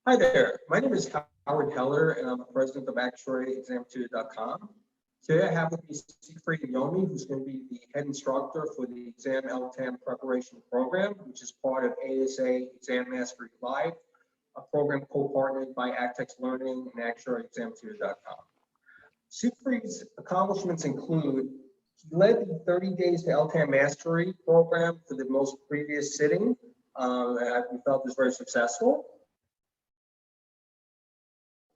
Hi there, my name is Howard Heller and I'm the president of ActuaryExamTutor.com. Today I have with me Siegfried Anyomi, who's going to be the head instructor for the Exam LTAM Preparation Program, which is part of ASA Exam Mastery Live, a program co-partnered by AcTEX Learning and ActuaryExamTutor.com. Siegfried's accomplishments include he led the 30 Days to LTAM Mastery program for the most previous sitting that we felt was very successful.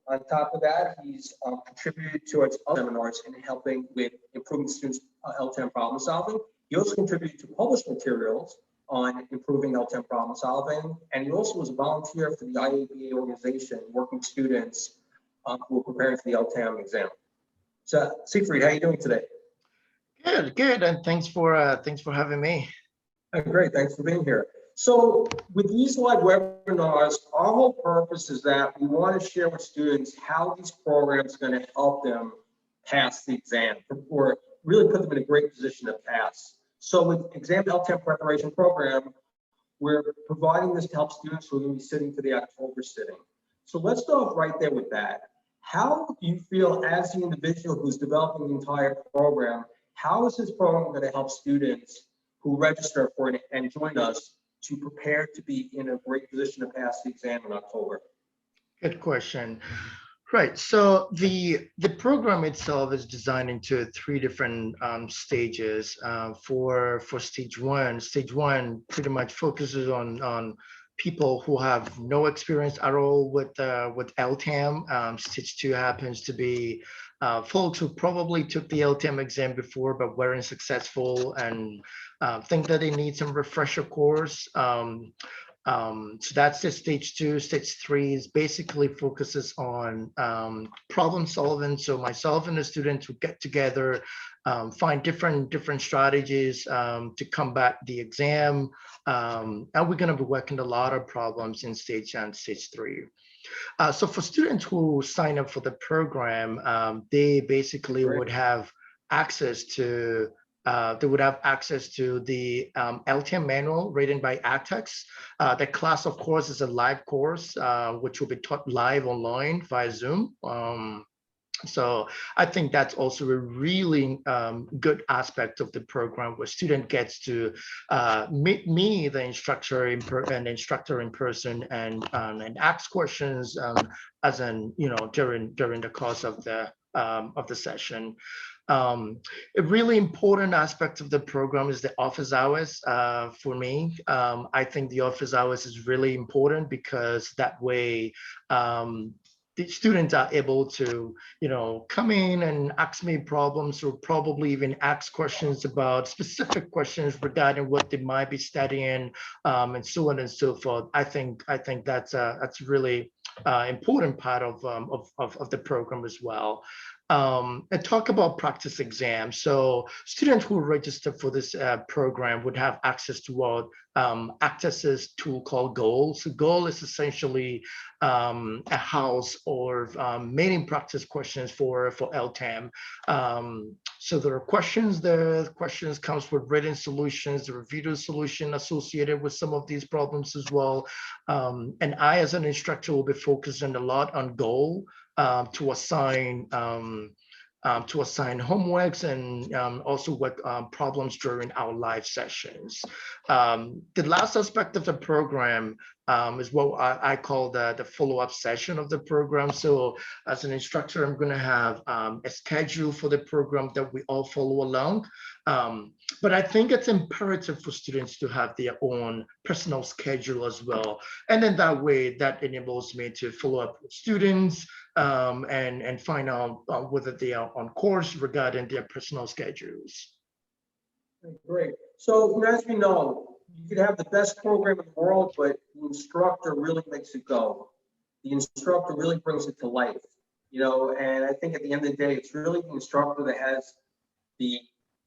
On top of that, he's contributed towards other seminars in helping with improving students' LTAM problem solving. He also contributed to published materials on improving LTAM problem solving, and he also was a volunteer for the IABA organization, working with students who are preparing for the LTAM exam. So, Siegfried, how are you doing today? Good, and thanks for having me. Great, thanks for being here. So with these live webinars, our whole purpose is that we want to share with students how these programs are going to help them pass the exam or really put them in a great position to pass. So with Exam LTAM Preparation Program, we're providing this to help students who are going to be sitting for the October sitting. So let's start right there with that. How do you feel as the individual who's developing the entire program, how is this program going to help students who register for it and join us to prepare to be in a great position to pass the exam in October? Good question. Right. So the program itself is designed into three different stages. For stage one. Stage one pretty much focuses on people who have no experience at all with LTAM. Stage two happens to be folks who probably took the LTAM exam before but weren't successful and think that they need some refresher course. So that's the stage two. Stage three is basically focuses on problem solving. So myself and the students will get together, find different strategies to combat the exam, and we're going to be working a lot of problems in stage three. So for students who sign up for the program, they basically would have access to the LTAM manual written by AcTEX. The class, of course, is a live course, which will be taught live online via Zoom. So I think that's also a really good aspect of the program, where student gets to meet me, the instructor, in person, and ask questions as in during the course of the session. A really important aspect of the program is the office hours. For me, I think the office hours is really important because that way the students are able to, come in and ask me problems, or probably even ask questions about specific questions regarding what they might be studying, and so on and so forth. I think that's really important part of the program as well. And talk about practice exams. So students who register for this program would have access to what AcTEX's tool called Goal. So Goal is essentially a house or main practice questions for LTAM. So there are questions there. Questions comes with written solutions, the video solution associated with some of these problems as well. And I, as an instructor, will be focusing a lot on Goal to assign homeworks and also what problems during our live sessions. The last aspect of the program is what I call the follow-up session of the program. So as an instructor, I'm going to have a schedule for the program that we all follow along. But I think it's imperative for students to have their own personal schedule as well. And then that way, that enables me to follow up with students and find out whether they are on course regarding their personal schedules. Great. So as we know, you could have the best program in the world, but the instructor really makes it go. The instructor really brings it to life, and I think at the end of the day, it's really the instructor that has the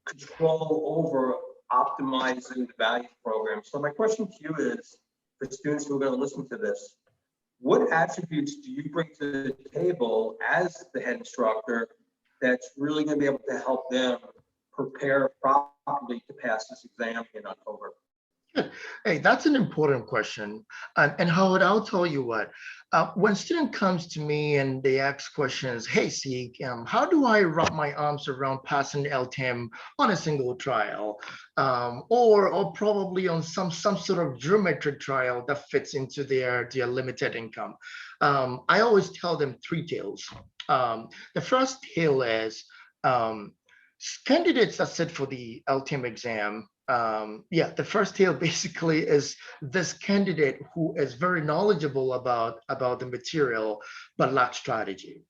control over optimizing the value program. So my question to you is, for students who are going to listen to this, what attributes do you bring to the table as the head instructor that's really going to be able to help them prepare properly to pass this exam in October? Hey, that's an important question. And Howard, I'll tell you what, when student comes to me and they ask questions, hey, Sieg, how do I wrap my arms around passing LTAM on a single trial? Or probably on some sort of geometric trial that fits into their limited income. I always tell them three tales. The first tale is um, candidates that sit for the LTAM exam. Yeah, the first tale basically is this candidate who is very knowledgeable about the material but lacks strategy.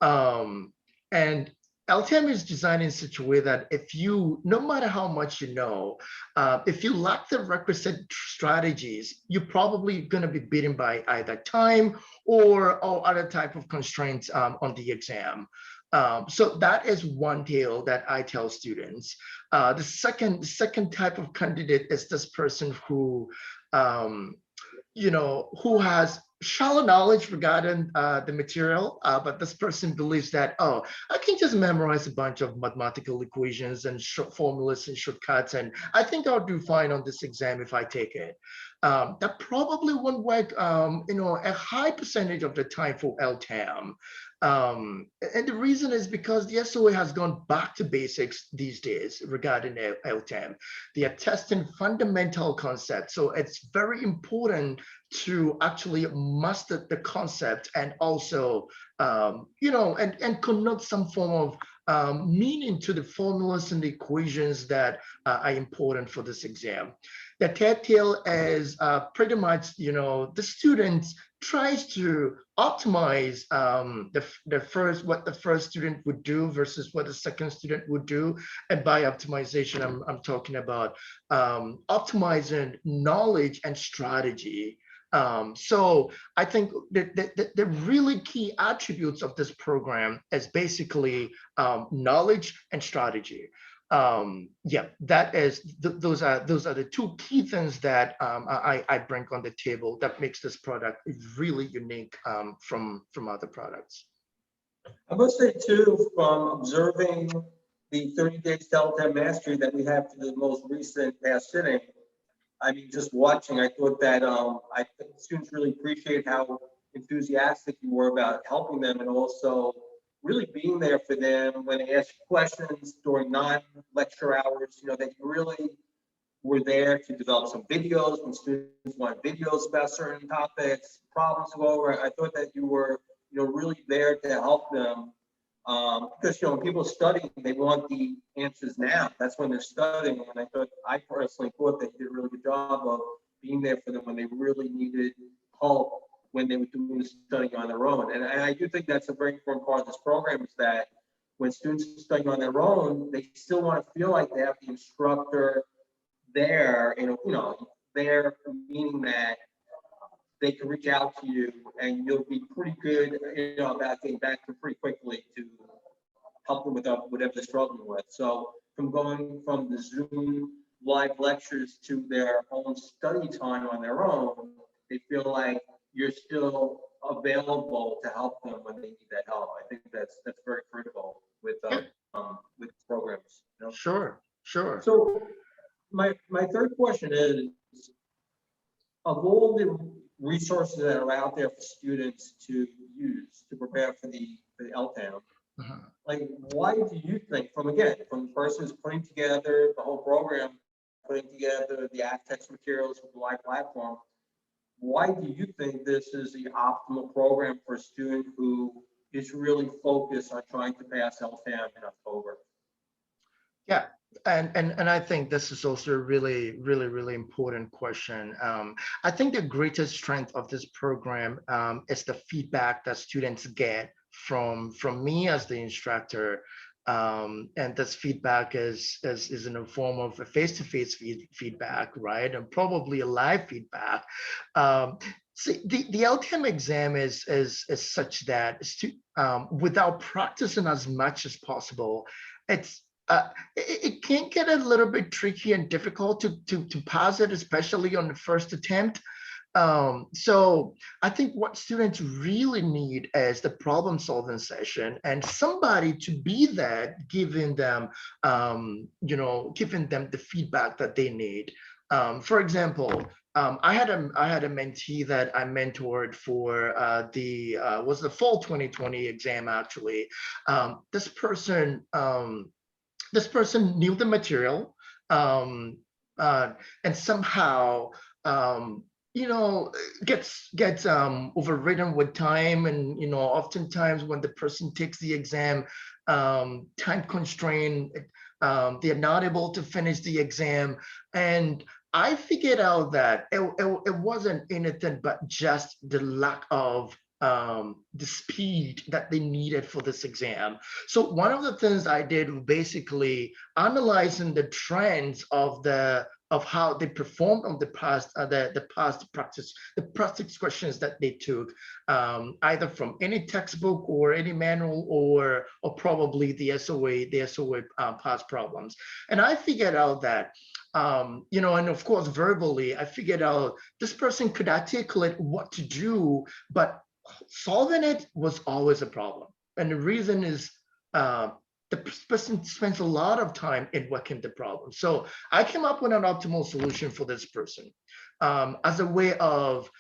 And LTAM is designed in such a way that if you, no matter how much you know, if you lack the requisite strategies, you're probably going to be beaten by either time or other type of constraints on the exam. So that is one tale that I tell students. The second type of candidate is this person who, who has shallow knowledge regarding the material, but this person believes that, oh, I can just memorize a bunch of mathematical equations and short formulas and shortcuts, and I think I'll do fine on this exam if I take it. That probably won't work, a high percentage of the time for LTAM. And the reason is because the SOA has gone back to basics these days regarding LTAM. They are testing fundamental concepts. So it's very important to actually master the concept and also, and connote some form of meaning to the formulas and the equations that are important for this exam. The third tale is pretty much, the student tries to optimize what the first student would do versus what the second student would do. And by optimization, I'm talking about optimizing knowledge and strategy. So I think the really key attributes of this program is basically knowledge and strategy. Yeah, those are the two key things that I bring on the table that makes this product really unique from other products. I must say too, from observing the 30 days Exam Mastery that we have for the most recent past sitting, I mean, just watching, I thought that I think students really appreciate how enthusiastic you were about helping them and also really being there for them when they ask questions during non-lecture hours, that you really were there to develop some videos when students want videos about certain topics, problems to go over. I thought that you were, really there to help them because when people study, they want the answers now. That's when they're studying. And I personally thought they did a really good job of being there for them when they really needed help when they were doing the studying on their own. And I do think that's a very important part of this program is that when students are studying on their own, they still want to feel like they have the instructor there, there meaning that they can reach out to you and you'll be pretty good, about getting back to them pretty quickly to help them with whatever they're struggling with. So from going from the Zoom live lectures to their own study time on their own, they feel like you're still available to help them when they need that help. I think that's very critical with programs. Sure. So my third question is, of all the resources that are out there for students to use to prepare for the LTAM, like, why do you think, from the person who's putting together the whole program, putting together the AcTEX materials with the live platform, why do you think this is the optimal program for a student who is really focused on trying to pass LTAM in October? Yeah, and I think this is also a really, really, really important question. I think the greatest strength of this program is the feedback that students get from me as the instructor. And this feedback is in the form of a face-to-face feedback, right? And probably a live feedback. See, the LTAM exam is such that without practicing as much as possible, it can get a little bit tricky and difficult to pass it, especially on the first attempt. So I think what students really need is the problem solving session and somebody to be there giving them, giving them the feedback that they need. For example, I had a mentee that I mentored for was the fall 2020 exam actually. This person knew the material, um, and somehow you know gets overridden with time, and oftentimes when the person takes the exam, time constraint, they're not able to finish the exam. And I figured out that it wasn't anything but just the lack of the speed that they needed for this exam. So one of the things I did was basically analyzing the trends of how they performed on the past practice questions that they took, either from any textbook or any manual, or probably the SOA past problems. And I figured out that and of course verbally I figured out this person could articulate what to do, but solving it was always a problem. And the reason is the person spends a lot of time in working the problem. So I came up with an optimal solution for this person, as a way of,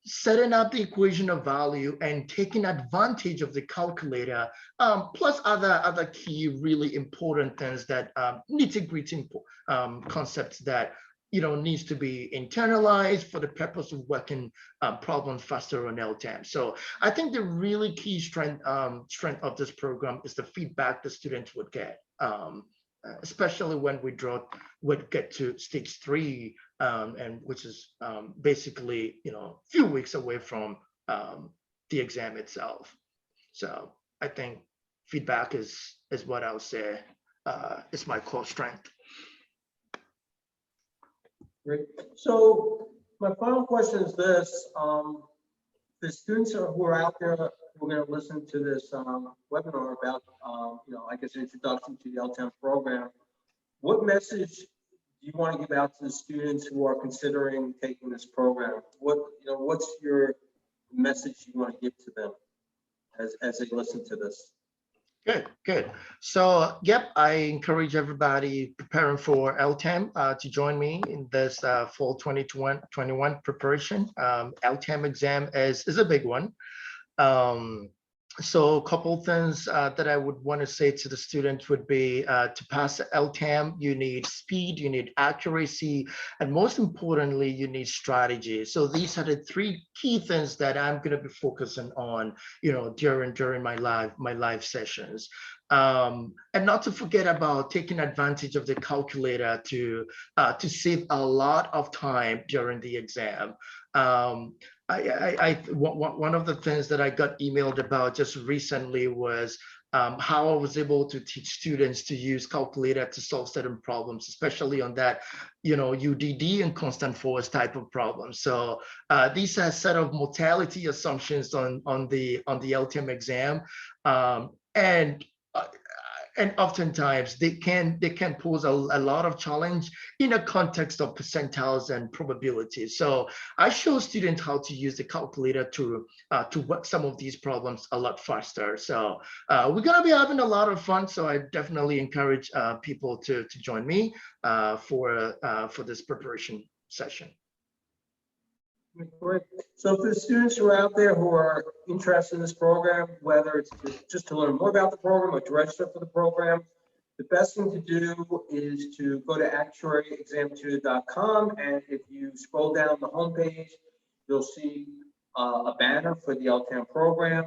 setting up the equation of value and taking advantage of the calculator, plus other key really important things that nitty-gritty concepts that needs to be internalized for the purpose of working problems faster on LTAM. So I think the really key strength of this program is the feedback the students would get, especially when would get to stage 3, and which is basically a few weeks away from the exam itself. So I think feedback is what I would say is my core strength. Great. So my final question is this: the students who are out there who are going to listen to this webinar about, I guess, introduction to the LTAM program, what message do you want to give out to the students who are considering taking this program? What's your message you want to give to them as they listen to this? Good. So, yep, I encourage everybody preparing for LTAM to join me in this fall 2021 preparation. LTAM exam is a big one. So a couple things that I would want to say to the students would be, to pass LTAM, you need speed, you need accuracy, and most importantly, you need strategy. So these are the 3 key things that I'm going to be focusing on, during my live sessions. And not to forget about taking advantage of the calculator to save a lot of time during the exam. One of the things that I got emailed about just recently was how I was able to teach students to use calculator to solve certain problems, especially on that, UDD and constant force type of problems. So these are a set of mortality assumptions on the LTAM exam, and oftentimes they can pose a lot of challenge in a context of percentiles and probabilities. So I show students how to use the calculator to work some of these problems a lot faster. So we're gonna be having a lot of fun. So I definitely encourage people to join me for this preparation session. Great. So for the students who are out there who are interested in this program, whether it's just to learn more about the program or to register for the program, the best thing to do is to go to ActuaryExamTutor.com, and if you scroll down the homepage, you'll see a banner for the LTAM program.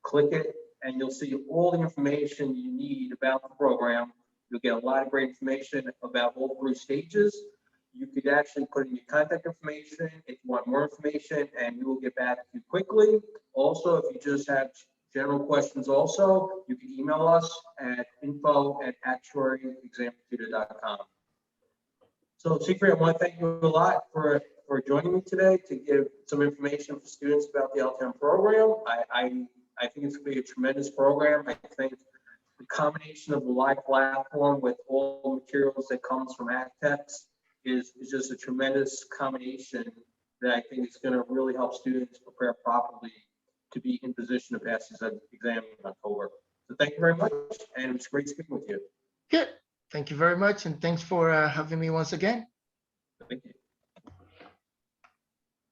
Click it, and you'll see all the information you need about the program. You'll get a lot of great information about all 3 stages. You could actually put in your contact information if you want more information, and we will get back to you quickly. Also, if you just have general questions also, you can email us at info@ActuaryExamTutor.com. So Siegfried, I want to thank you a lot for joining me today to give some information for students about the LTAM program. I think it's going to be a tremendous program. I think the combination of the live platform with all the materials that comes from ACTEX is just a tremendous combination that I think is going to really help students prepare properly to be in position to pass this exam in October. So thank you very much, and it was great speaking with you. Good. Thank you very much, and thanks for having me once again. Thank you.